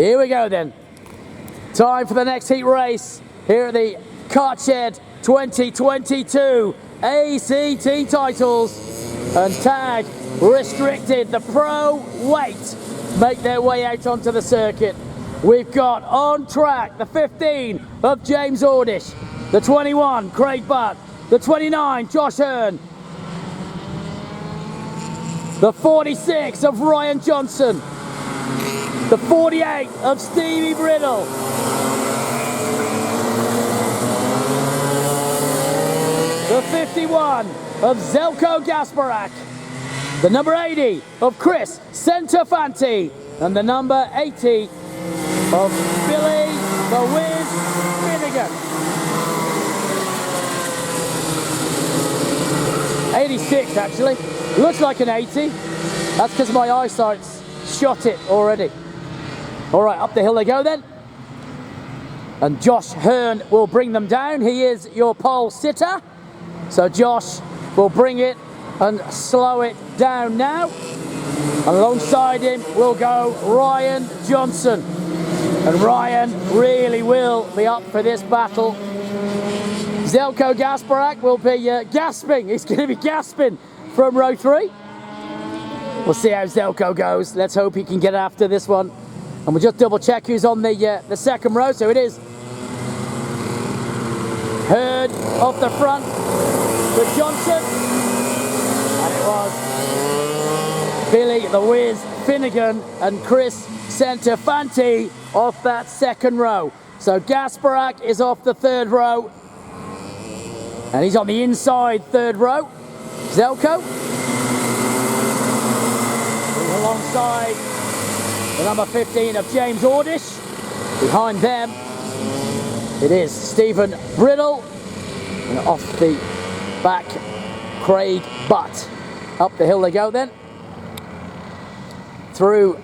Here we go then. Time for the next heat race here at the Cartshed 2022 ACT titles, and tag restricted. The pro weight make their way out onto the circuit. We've got on track the 15 of James Ordish, the 21 Craig Butt, the 29 Josh Hearn, the 46 of Ryan Johnson, the 48 of Stevie Brittle, the 51 of Zeljko Gasparak, the number 80 of Chris Centofanti, and the number 80 of Billy the Wiz Finnegan. 86 actually, looks like an 80. That's because my eyesight's shot it already. All right, up the hill they go then. And Josh Hearn will bring them down. He is your pole sitter. So Josh will bring it and slow it down now. And alongside him will go Ryan Johnson. And Ryan really will be up for this battle. Zeljko Gasparak will be gasping. He's going to be gasping from row 3. We'll see how Zeljko goes. Let's hope he can get after this one. And we'll just double check who's on the second row. So it is Hearn off the front with Johnson. And it was Billy the Wiz Finnegan and Chris Centofanti off that second row. So Gasparak is off the third row. And he's on the inside third row. Zeljko alongside the number 15 of James Ordish. Behind them, it is Stephen Brittle. And off the back, Craig Butt. Up the hill they go then. Through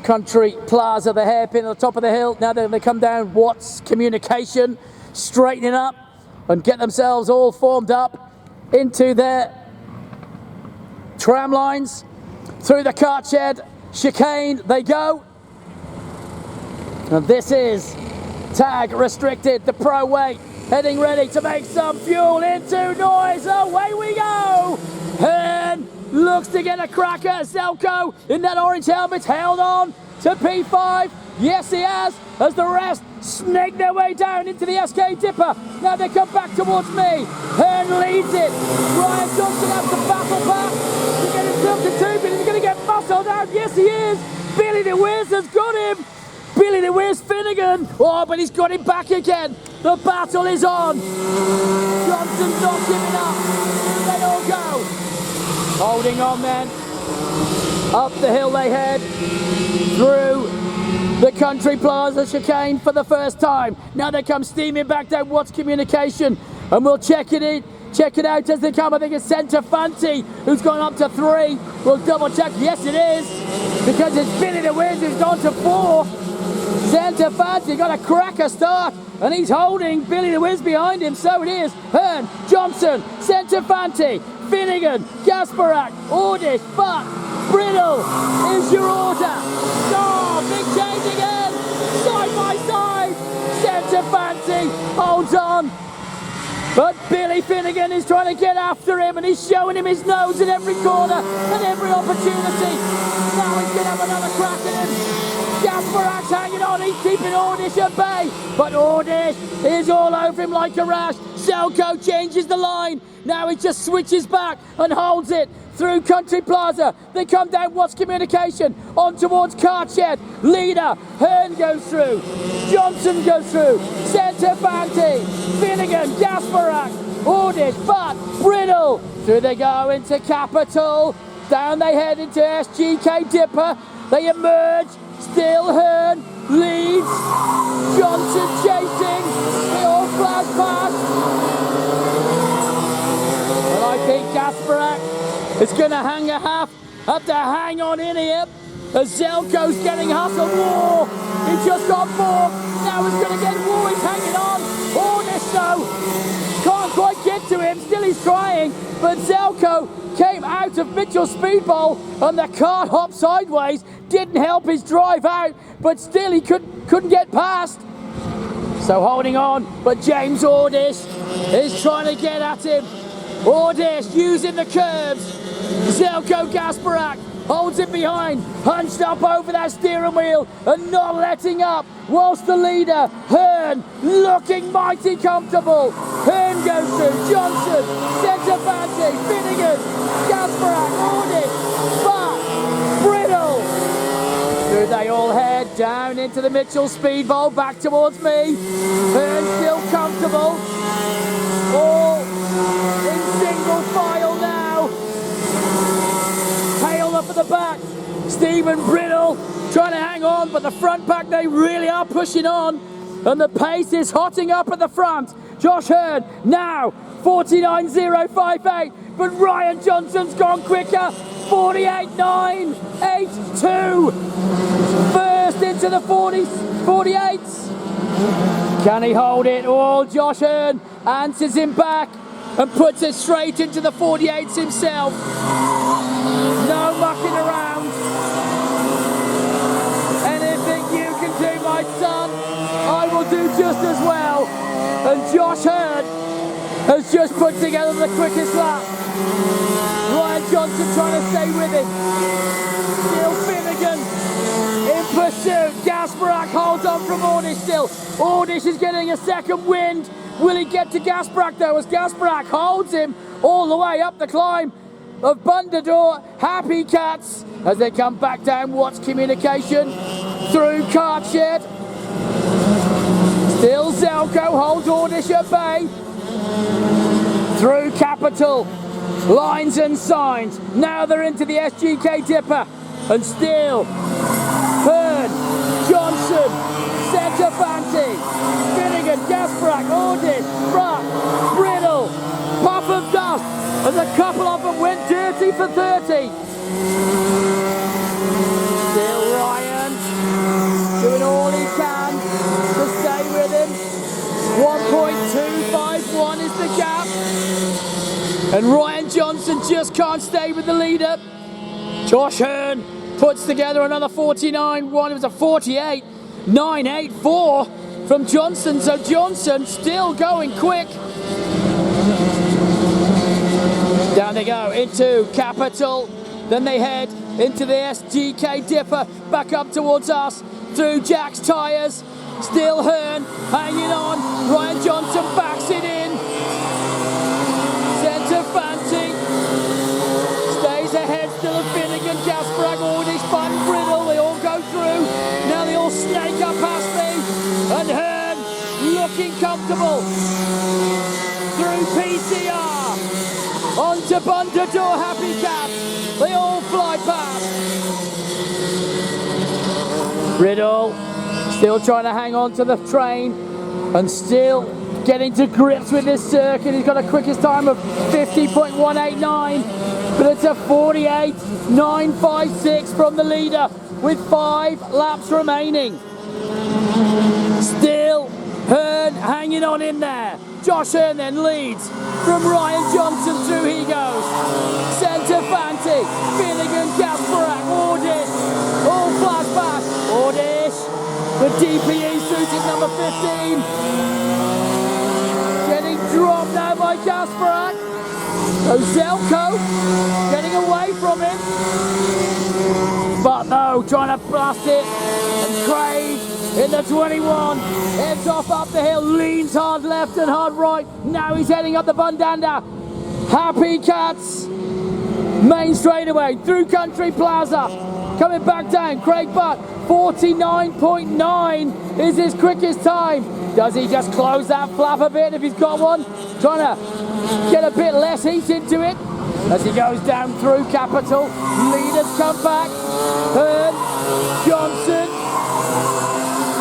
Country Plaza, the hairpin at the top of the hill. Now they come down Watts Communication, straightening up and get themselves all formed up into their tram lines. Through the Cartshed chicane they go. And this is tag restricted, the pro weight, heading ready to make some fuel into noise. Away we go. Hearn looks to get a cracker. Zeljko in that orange helmet held on to P5. Yes, he has, as the rest snake their way down into the SK Dipper. Now they come back towards me. Hearn leads it. Ryan Johnson has to battle back to get himself to 2, but he's going to get muscled out. Yes, he is. Billy the Wiz has got him. Billy the Wiz Finnegan. Oh, but he's got him back again. The battle is on. Johnson's not giving up. They all go. Holding on then. Up the hill they head. Through the Country Plaza chicane for the first time. Now they come steaming back down Watts Communication, and we'll check it out as they come. I think it's Centofanti who's gone up to 3. We'll double check. Yes, it is, because it's Billy the Wiz who's gone to 4. Centofanti got a cracker start, and he's holding Billy the Wiz behind him. So it is Hearn, Johnson, Centofanti, Finnegan, Gasparak, Ordish, Butt, Brittle is your order. Oh, big change again, side by side. Centofanti holds on, but Billy Finnegan is trying to get after him, and he's showing him his nose in every corner and every opportunity. Now he's going to have another crack at him. Gasparak's hanging on, he's keeping Ordish at bay, but Ordish is all over him like a rash. Zeljko changes the line. Now he just switches back and holds it through Country Plaza. They come down Watts Communication on towards Cartshed. Leader Hearn goes through, Johnson goes through, Centofanti, Finnegan, Gasparak, Ordish, Butt, Brittle. Through they go into Capital. Down they head into SGK Dipper. They emerge. Still Hearn leads. Johnson chasing. They all flash past. And I think Gasparak is going to have to hang on in here. As Zeljko's getting hustled. War. He just got more. Now he's going to get War. He's hanging on. Ordish though can't quite get to him. Still he's trying. But Zeljko came out of Mitchell Speedball, and the car hop sideways didn't help his drive out. but still he couldn't get past. So holding on, but James Ordish is trying to get at him. Ordish using the curbs. Zeljko Gasparak holds it behind, hunched up over that steering wheel and not letting up, whilst the leader, Hearn, looking mighty comfortable. Hearn goes through, Johnson, Centofanti, Finnegan, Gasparak, Ordish, but Brittle. Do they all head down into the Mitchell Speedbowl, back towards me. Hearn still comfortable. All in single file now. Hale up at the back. Stephen Brittle trying to hang on, but the front pack, they really are pushing on. And the pace is hotting up at the front. Josh Hearn now 49.058, but Ryan Johnson's gone quicker. 48.982. First into the 48s. Can he hold it? Oh, Josh Hearn answers him back and puts it straight into the 48s himself. No mucking around. Anything you can do, my son, I will do just as well. And Josh Hearn has just put together the quickest lap. Ryan Johnson trying to stay with him. Still Finnegan in pursuit. Gasparak holds on from Ordish still. Ordish is getting a second wind. Will he get to Gasparak though, as Gasparak holds him all the way up the climb of Bundador. Happy Cats as they come back down Watts Communication through Cartshed. Still Zeljko holds Ordish at bay. Through Capital. Lines and signs. Now they're into the SGK Dipper. And still Hearn, Johnson, Centofanti, Finnegan, Gasparak, Ordish, Bruck, Brittle, puff of dust as a couple of them went dirty for 30. Still Ryan doing all he can to stay with him. 1.251 is the gap. And Ryan Johnson just can't stay with the leader. Josh Hearn puts together another 49.1. It was a 48.984 from Johnson. So Johnson still going quick. Down they go into Capital. Then they head into the SGK Dipper. Back up towards us through Jack's Tyres. Still Hearn hanging on. Ryan Johnson backs it in. Centofanti stays ahead still of Finnegan, Gasparak, Ordish, Bun, Brittle. They all go through. Now they all snake up past me. And Hearn looking comfortable through PCR. Onto Bundador, Happy Cats. They all fly past. Brittle still trying to hang on to the train and still getting to grips with this circuit. He's got a quickest time of 50.189, but it's a 48.956 from the leader with 5 laps remaining. Still Hearn hanging on in there. Josh Hearn then leads from Ryan Johnson. Through he goes. Centofanti, Finnegan, Gasparak, Ordish, all flash back. Ordish, the DPE suited number 15. Getting dropped now by Gasparak. So Zeljko getting away from him. But no, trying to blast it. And Craig in the 21 heads off up the hill, leans hard left and hard right. Now he's heading up the Bundanda. Happy Cats main straightaway through Country Plaza. Coming back down, Craig Butt, 49.9 is his quickest time. Does he just close that flap a bit if he's got one? Trying to get a bit less heat into it as he goes down through Capital. Leaders come back. Hearn, Johnson,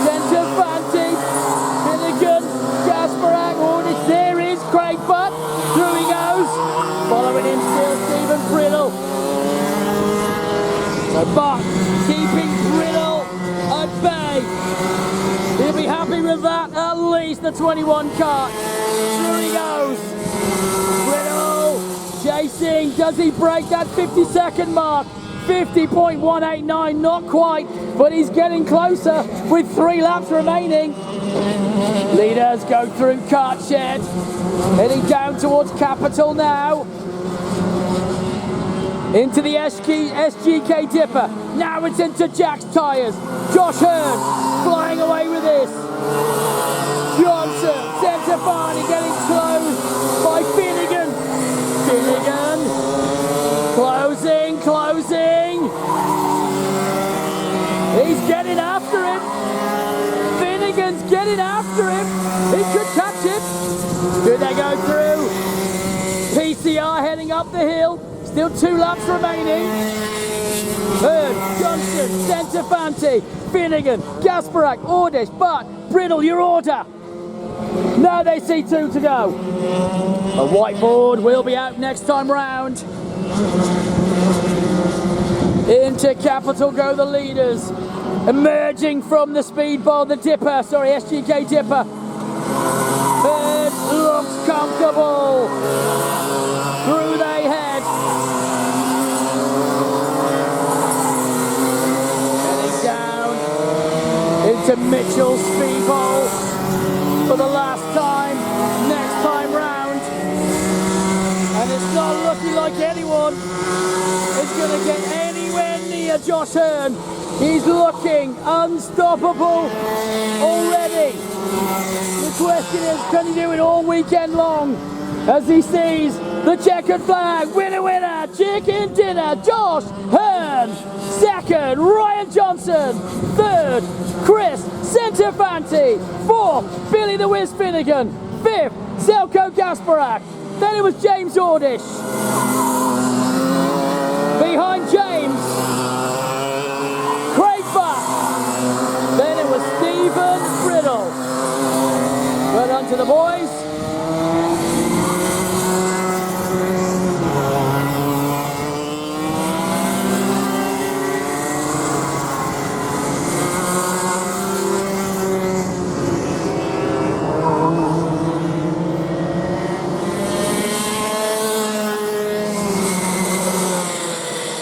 Centofanti, Finnegan, Gasparak, Ordish. There is Craig Butt. Through he goes. Following him still Stephen Brittle. So Butt keeping Brittle at bay. He'll be happy with that, at least the 21 car. Through he goes. Brittle chasing. Does he break that 50-second mark? 50.189, not quite, but he's getting closer with 3 laps remaining. Leaders go through Cartshed, heading down towards Capital now. Into the SGK Dipper. Now it's into Jack's tyres. Josh Hearn flying away with this. Johnson, Centofanti getting closed by Finnegan. Finnegan closing. He's getting after him. Finnegan's getting after him. He could catch him. Do they go through? PCR heading up the hill. Still 2 laps remaining. Hearn, Johnson, Centofanti, Finnegan, Gasparak, Ordish, but Brittle, your order. Now they see 2 to go. A whiteboard will be out next time round. Into Capital go the leaders. Emerging from the speedball, the Dipper, SGK Dipper. Hearn looks comfortable. Through they head. Heading down into Mitchell's speedball for the last time, next time round. And it's not looking like anyone is going to get anywhere near Josh Hearn. He's looking unstoppable already. The question is, can he do it all weekend long? As he sees the checkered flag, winner, chicken dinner, Josh Hearn. 2nd, Ryan Johnson. 3rd, Chris Centofanti. 4th, Billy the Whiz Finnegan. 5th, Zelko Gasparak. Then it was James Ordish. Behind James, Craig Buck. Then it was Stephen Brittle. Well done to the boys.